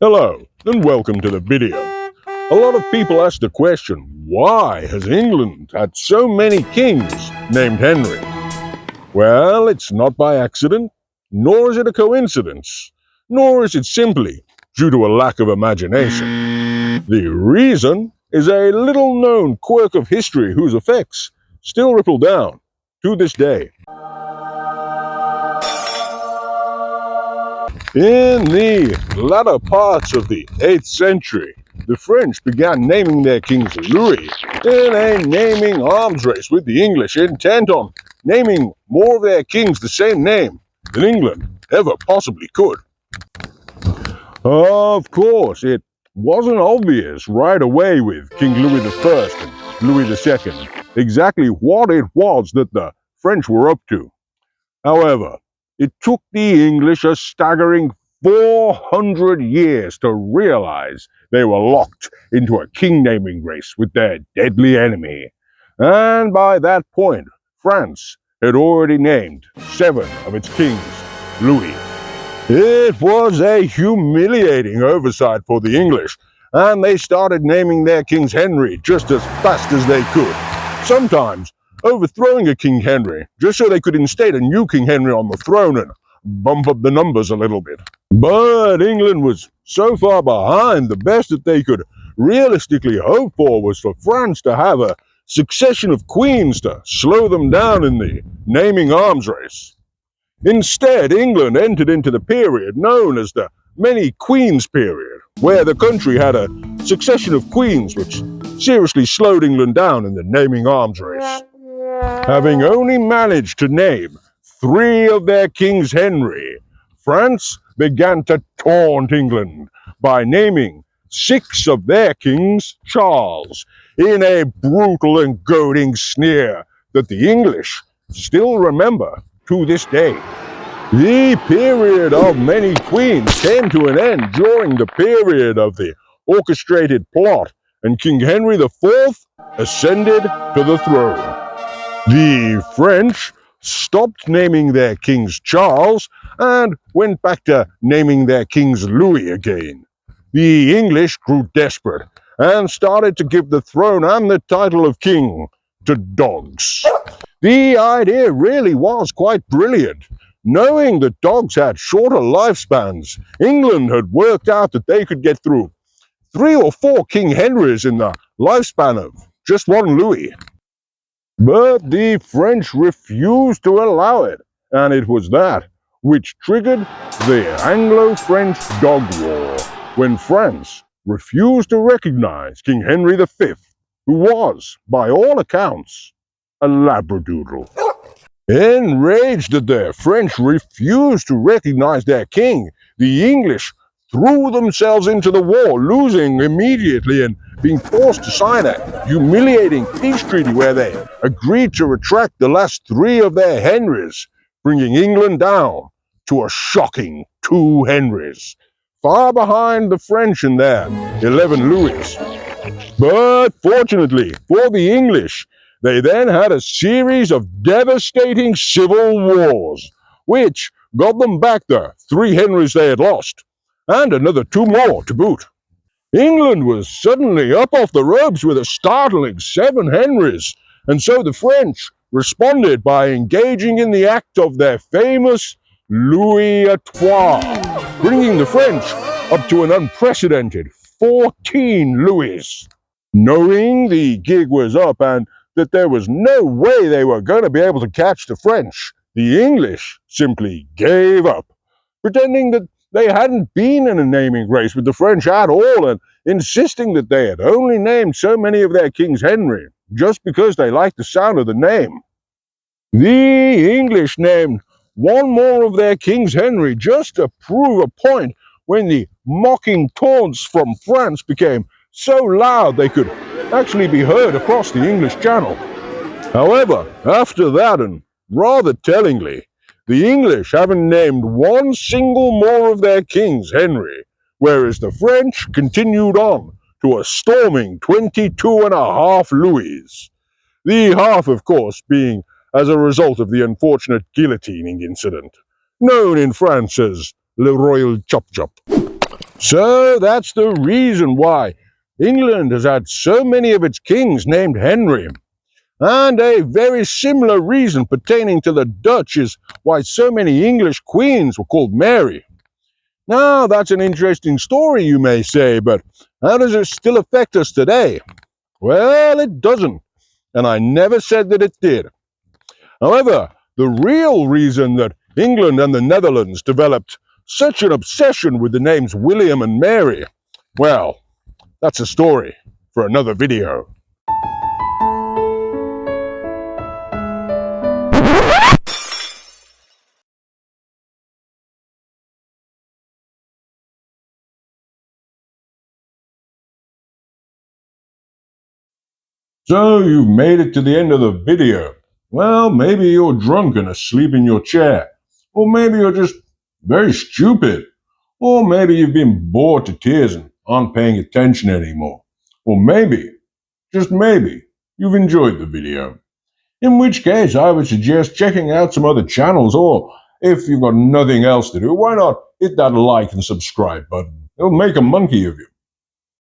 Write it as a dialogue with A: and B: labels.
A: Hello, and welcome to the video. A lot of people ask the question, why has England had so many kings named Henry? Well, it's not by accident, nor is it a coincidence, nor is it simply due to a lack of imagination. The reason is a little-known quirk of history whose effects still ripple down to this day. In the latter parts of the 8th century, the French began naming their kings Louis in a naming arms race with the English, intent on naming more of their kings the same name than England ever possibly could. Of course, it wasn't obvious right away with King Louis I and Louis II exactly what it was that the French were up to. However, it took the English a staggering 400 years to realize they were locked into a king-naming race with their deadly enemy. And by that point, France had already named 7 of its kings Louis. It was a humiliating oversight for the English, and they started naming their kings Henry just as fast as they could. Sometimes overthrowing a King Henry, just so they could instate a new King Henry on the throne and bump up the numbers a little bit. But England was so far behind, the best that they could realistically hope for was for France to have a succession of queens to slow them down in the naming arms race. Instead, England entered into the period known as the Many Queens period, where the country had a succession of queens which seriously slowed England down in the naming arms race. Having only managed to name 3 of their kings Henry, France began to taunt England by naming 6 of their kings Charles, in a brutal and goading sneer that the English still remember to this day. The period of many queens came to an end during the period of the orchestrated plot, and King Henry IV ascended to the throne. The French stopped naming their kings Charles and went back to naming their kings Louis again. The English grew desperate and started to give the throne and the title of king to dogs. The idea really was quite brilliant. Knowing that dogs had shorter lifespans, England had worked out that they could get through 3 or 4 King Henrys in the lifespan of just one Louis. But the French refused to allow it, and it was that which triggered the Anglo-French Dog War, when France refused to recognize King Henry V, who was, by all accounts, a Labradoodle. Enraged that the French refused to recognize their king, the English threw themselves into the war, losing immediately and being forced to sign a humiliating peace treaty where they agreed to retract the last 3 of their Henrys, bringing England down to a shocking 2 Henrys, far behind the French in their 11 Louis. But fortunately for the English, they then had a series of devastating civil wars, which got them back the 3 Henrys they had lost, and another 2 more to boot. England was suddenly up off the ropes with a startling 7 Henrys, and so the French responded by engaging in the act of their famous Louis à Trois, bringing the French up to an unprecedented 14 Louis. Knowing the gig was up and that there was no way they were going to be able to catch the French, the English simply gave up, pretending that they hadn't been in a naming race with the French at all, and insisting that they had only named so many of their kings Henry just because they liked the sound of the name. The English named 1 more of their kings Henry just to prove a point when the mocking taunts from France became so loud they could actually be heard across the English Channel. However, after that, and rather tellingly, the English haven't named 1 single more of their kings Henry, whereas the French continued on to a storming 22.5 Louis. The half, of course, being as a result of the unfortunate guillotining incident, known in France as Le Royal Chop Chop. So that's the reason why England has had so many of its kings named Henry. And a very similar reason pertaining to the Dutch is why so many English queens were called Mary. Now, that's an interesting story, you may say, but how does it still affect us today? Well, it doesn't, and I never said that it did. However, the real reason that England and the Netherlands developed such an obsession with the names William and Mary, well, that's a story for another video. So you've made it to the end of the video. Well, maybe you're drunk and asleep in your chair. Or maybe you're just very stupid. Or maybe you've been bored to tears and aren't paying attention anymore. Or maybe, just maybe, you've enjoyed the video. In which case, I would suggest checking out some other channels, or if you've got nothing else to do, why not hit that like and subscribe button? It'll make a monkey of you.